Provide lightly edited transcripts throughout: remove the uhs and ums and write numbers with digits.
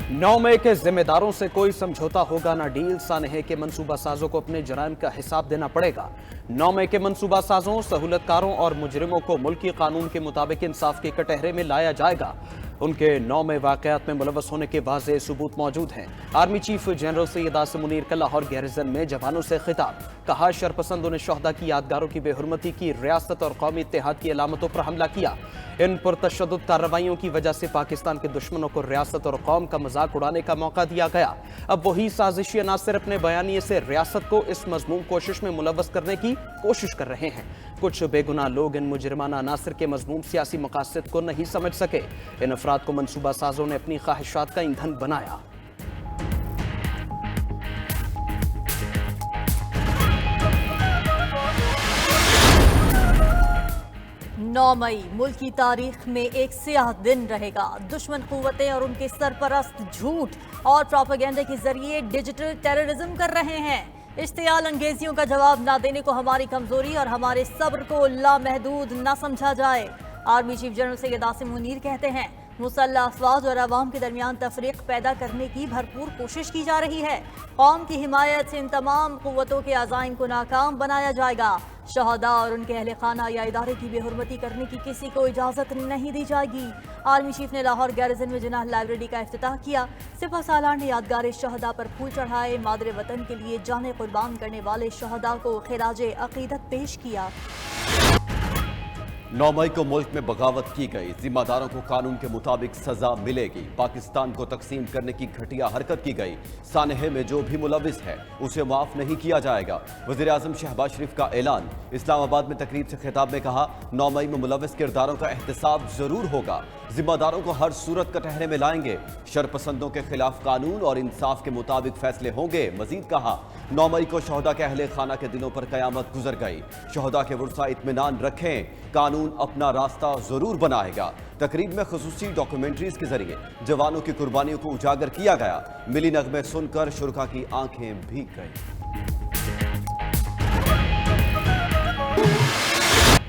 9 मई के जिम्मेदारों से कोई समझौता होगा ना डील। सानहे के मंसूबा साजों को अपने जराइम का हिसाब देना पड़ेगा। 9 मई के मंसूबा साजों, सहूलतकारों और मुजरिमों को मुल्की कानून के मुताबिक इंसाफ के कटहरे में लाया जाएगा। उनके 9 मई वाकयात में मुलव्वस होने के वाज़ेह सबूत मौजूद हैं। Army chief general Syed Asim Munir का लाहौर गैरिजन में जवानों से खिताब। कहा, शरपसंदों ने शोहदा की यादगारों की बेहुरमती की, रियासत और कौमी इत्तेहाद की अलामतों पर हमला किया। इन पुरतशद्दुद कार्रवाइयों की वजह से पाकिस्तान के दुश्मनों को रियासत और कौम का मजाक उड़ाने का मौका दिया गया। अब वही साजिशी अनासिर अपने बयानिए से रियासत को इस मजमूम कोशिश में मुलव्वस करने की कोशिश कर रहे हैं। कुछ बेगुनाह लोग इन मुजरिमाना अनासिर के मजमूम सियासी मकासद को नहीं समझ सके। इन अफराद को मंसूबा साजों ने अपनी ख्वाहिशात का ईंधन बनाया। नौ मई मुल्क की तारीख में एक सियाह दिन रहेगा। दुश्मन कुव्वतें और उनके सरपरस्त झूठ और प्रोपेगेंडा के जरिए डिजिटल टेररिज्म कर रहे हैं। इश्तियाल अंगेजियों का जवाब ना देने को हमारी कमजोरी और हमारे सब्र को लामहदूद ना समझा जाए। Army chief general Syed Asim Munir कहते हैं, मुसल्लह अफवाज और अवाम के दरमियान तफरीक पैदा करने की भरपूर कोशिश की जा रही है। कौम की हिमायत से इन तमाम कुव्वतों के अज़ाइम को नाकाम बनाया जाएगा। शहदा और उनके अहले खाना या इदारे की बेहुरमती करने की किसी को इजाज़त नहीं दी जाएगी। आर्मी चीफ ने लाहौर गैरिजन में जिनाह लाइब्रेरी का इफ्तिताह किया। सिपह सालार ने यादगार शहदा पर फूल चढ़ाए। मादरे वतन के लिए जाने कुर्बान करने वाले शहदा को खिराजे अकीदत पेश किया। 9 मई को मुल्क में बगावत की गई, जिम्मेदारों को कानून के मुताबिक सजा मिलेगी। पाकिस्तान को तकसीम करने की घटिया हरकत की गई। सानहे में जो भी मुलविस है उसे माफ नहीं किया जाएगा। वज़ीर आज़म शहबाज शरीफ का ऐलान। इस्लामाबाद में तकरीब से खिताब में कहा, 9 मई में मुलविस किरदारों का एहतसाब जरूर होगा। जिम्मेदारों को हर सूरत कटहरे में लाएंगे। शरपसंदों के खिलाफ कानून और इंसाफ के मुताबिक फैसले होंगे। मजीद कहा, 9 मई को शोहदा के अहले खाना के दिनों पर कयामत गुजर गई। शोहदा के वर्सा इत्मीनान रखें, कानून अपना रास्ता जरूर बनाएगा। तकरीब में खुसूसी डॉक्यूमेंट्रीज के जरिए जवानों की कुर्बानियों को उजागर किया गया। मिली नगमे सुनकर शुरका की आंखें भीग गई।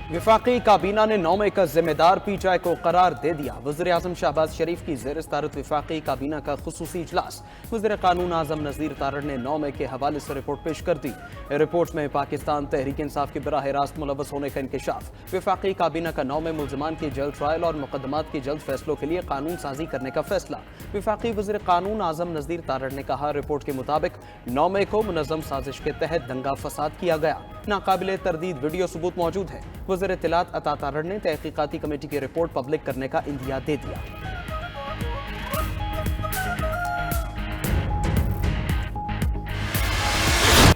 वफाकी काबीना ने 9 मई का जिम्मेदार पीटीआई को करार दे दिया। वज़ीर आज़म शहबाज शरीफ की ज़ेर सदारत वफाकी काबीना का खुसूसी इजलास। वज़ीर कानून आज़म नज़ीर तारड़ ने 9 मई के हवाले से रिपोर्ट पेश कर दी। रिपोर्ट में पाकिस्तान तहरीक इंसाफ के बराह रास्त मुलव्वस होने का इंकशाफ। वफाकी काबीना का 9 मई मुल्ज़िमान के जल्द ट्रायल और मुकदमात के जल्द फैसलों के लिए कानून साजी करने का फैसला। वफाकी वज़ीर कानून आज़म नज़ीर तारड़ ने कहा, रिपोर्ट के मुताबिक 9 मई को मुनज़्ज़म साजिश के तहत दंगा फसाद किया गया। नाकाबिले तरदीद वीडियो सबूत मौजूद है। वज़ीर इत्तलात अता तारड़ ने तहकीकाती कमेटी की रिपोर्ट पब्लिक करने का इंदिया दे दिया।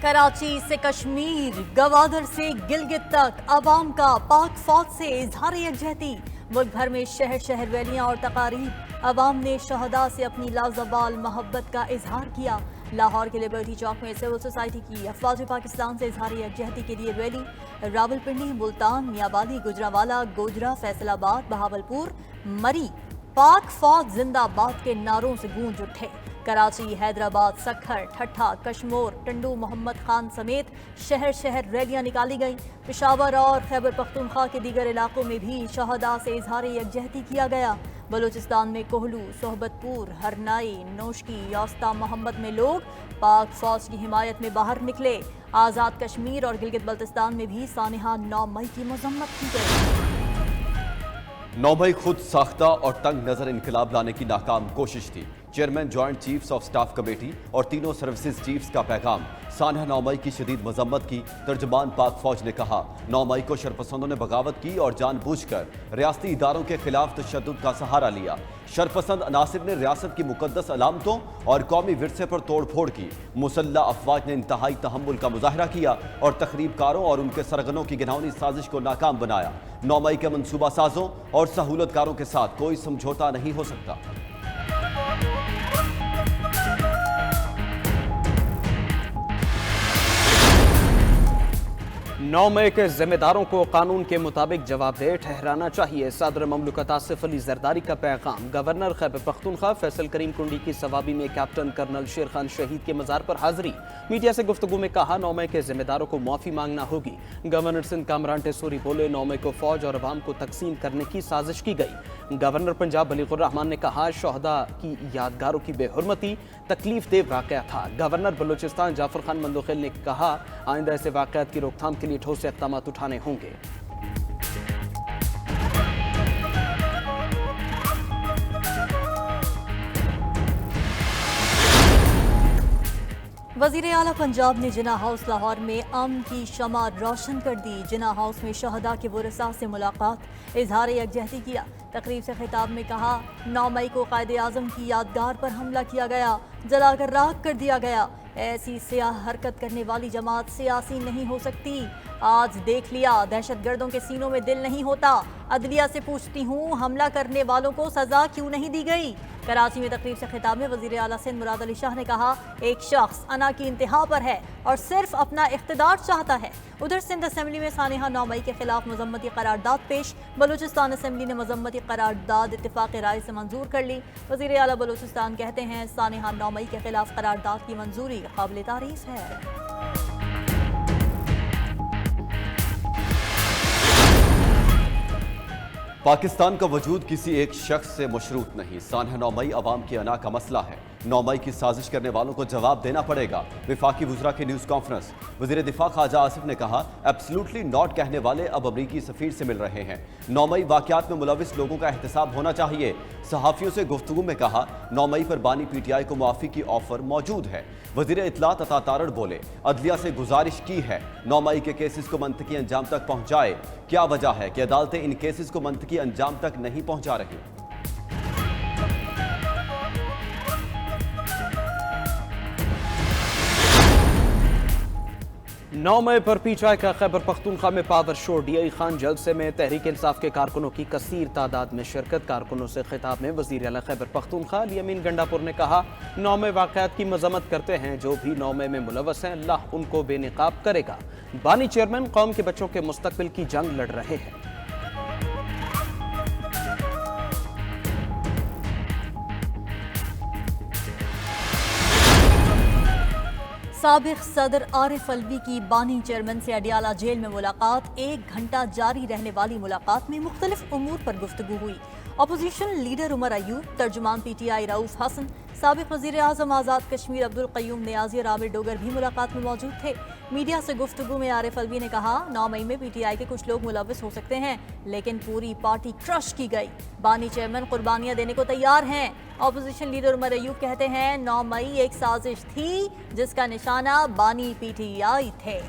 कराची से कश्मीर, गवादर से गिलगित तक अवाम का पाक फौज से इजहार यकजहती। मुल्क भर में शहर शहर रैलियां और तकारीब। अवाम ने शहदा से अपनी लाजवाल मोहब्बत का इजहार किया। लाहौर के लिबर्टी चौक में सिविल सोसाइटी की अफवाज पाकिस्तान से इजहार यकजहती के लिए रैली। रावलपिंडी, मुल्तान, मियाँवाली, गुजरावाला, गोजरा, फैसलाबाद, बहावलपुर, मरी पाक फौज जिंदाबाद के नारों से गूंज उठे। कराची, हैदराबाद, सखर, ठट्ठा, कश्मोर, टंडू, मोहम्मद खान समेत शहर शहर रैलियां निकाली गईं। पेशावर और खैबर पख्तूनख्वा के दीगर इलाकों में भी शहदा से इजहार यकजहती किया गया। बलूचिस्तान में कोहलू, सोहबतपुर, हरनाई, नोशकी, यौस्ता मोहम्मद में लोग पाक फौज की हिमायत में बाहर निकले। आज़ाद कश्मीर और गिलगित बल्तिस्तान में भी सानिहा 9 मई की मजम्मत की गई। 9 मई खुद साख्ता और तंग नजर इनकलाब लाने की नाकाम कोशिश थी। Chairman joint chiefs of staff committee और तीनों सर्विसेज चीफ्स का पैगाम। सानहा 9 मई की शदीद मजम्मत की। तर्जमान पाक फौज ने कहा, 9 मई को शरपसंदों ने बगावत की और जानबूझकर रियासती इदारों के खिलाफ तशद्दुद का सहारा लिया। शरपसंद अनासिर ने रियासत की मुकद्दस अलामतों और कौमी विरसे पर तोड़ फोड़ की। मुसल्लह अफवाज ने इंतहाई तहम्मुल का मुजाहरा किया और तखरीबकारों और उनके सरगनों की घिनौनी साजिश को नाकाम बनाया। 9 मई के मंसूबा साजों और सहूलतकारों के साथ कोई समझौता नहीं हो सकता। 9 मई के जिम्मेदारों को कानून के मुताबिक जवाबदेह ठहराना चाहिए। सदर ममलकत आसिफ अली जरदारी का पैगाम। गवर्नर खैबर पख्तूनख्वा फैसल करीम कुंडी की सवाबी में कैप्टन कर्नल शेर खान शहीद के मज़ार पर हाजिरी। मीडिया से गुफ्तगू में कहा, 9 मई के जिम्मेदारों को माफ़ी मांगना होगी। गवर्नर सिंध कामरान टेसूरी बोले, 9 मई को फौज और अवाम को तकसीम करने की साजिश की गई। गवर्नर पंजाब बलीगुर रहमान ने कहा, शहदा की यादगारों की बेहुरमती तकलीफ देह वाक़या था। गवर्नर बलूचिस्तान जाफर खान मंदोखिल ने कहा, आइंदा ऐसे वाक़यात की रोकथाम के लिए ठोस इक़दाम उठाने होंगे। वज़ीर आला पंजाब ने जिना हाउस लाहौर में अमन की शमा रोशन कर दी। जिना हाउस में शहदा के वरसा से मुलाकात, इजहार यकजहती किया। तकरीब से खिताब में कहा, 9 मई को कायदे आज़म की यादगार पर हमला किया गया, जलाकर राख कर दिया गया। ऐसी सियाह हरकत करने वाली जमात सियासी नहीं हो सकती। आज देख लिया, दहशतगर्दों के सीनों में दिल नहीं होता। अदलिया से पूछती हूँ, हमला करने वालों को सजा क्यों नहीं दी गई? कराची में तकरीब से खिताब में वज़ीर आला सिंध मुराद अली शाह ने कहा, एक शख्स अना की इंतहा पर है और सिर्फ अपना इख्तिदार चाहता है। उधर सिंध असेंबली में सानिहा 9 मई के खिलाफ मजम्मती करारदाद पेश। बलूचिस्तान असेंबली ने मजम्मती करारदाद इत्तेफाक राय से मंजूर कर ली। वज़ीर आला बलूचिस्तान कहते हैं, सानिहा 9 मई के खिलाफ करारदाद की मंजूरी काबिल तारीफ है। पाकिस्तान का वजूद किसी एक शख्स से मशरूत नहीं। सानहा 9 मई अवाम की अना का मसला है। 9 मई की साजिश करने वालों को जवाब देना पड़ेगा। वफाकी वज़रा की न्यूज़ कॉन्फ्रेंस। वज़ीर दिफा ख्वाजा आसिफ ने कहा, एब्सोल्युटली नॉट कहने वाले अब अमरीकी सफ़ीर से मिल रहे हैं। 9 मई वाक़यात में मुलविस लोगों का एहतसाब होना चाहिए। सहाफ़ियों से गुफ्तगू में कहा, 9 मई पर बानी PTI को मुआफ़ी की ऑफ़र मौजूद है। वज़ीर इत्तलात अता तारड़ बोले, अदलिया से गुजारिश की है 9 मई के केसेस को मंतकी अंजाम तक पहुँचाए। क्या वजह है कि अदालतें इन केसेस को मंतकी अंजाम तक नहीं पहुँचा रही? 9 मई पर PTI का खैबर पख्तूनख्वा में पावर शो। DI खान जलसे में तहरीक इंसाफ के कारकुनों की कसीर तादाद में शिरकत। कारकुनों से खिताब में वज़ीर आला खैबर पख्तूनख्वा अली अमीन गंडापुर ने कहा, 9 मई वाक़यात की मजम्मत करते हैं। जो भी 9 मई में मुलव्वस हैं, अल्लाह उनको बेनिकाब करेगा। बानी चेयरमैन कौम के बच्चों के मुस्तकबिल की जंग लड़ रहे हैं। साबिक सदर आरिफ अलवी की बानी चेयरमैन से अडियाला जेल में मुलाकात। 1 घंटा जारी रहने वाली मुलाकात में मुख्तलिफ उमूर पर गुफ्तगू हुई। अपोजिशन लीडर उमर अयूब, तर्जुमान PTI रऊफ हसन, साबिक वज़ीर आज़म आज़ाद कश्मीर अब्दुल क़य्यूम नियाज़ी और आमिर डोगर भी मुलाकात में मौजूद थे। मीडिया से गुफ्तगू में आरिफ अलवी ने कहा, 9 मई में PTI के कुछ लोग मुलव्विस हो सकते हैं, लेकिन पूरी पार्टी क्रश की गई। बानी चेयरमैन कुर्बानियां देने को तैयार हैं। अपोजिशन लीडर उमर अयूब कहते हैं, 9 मई एक साजिश थी जिसका निशाना बानी PTI थे।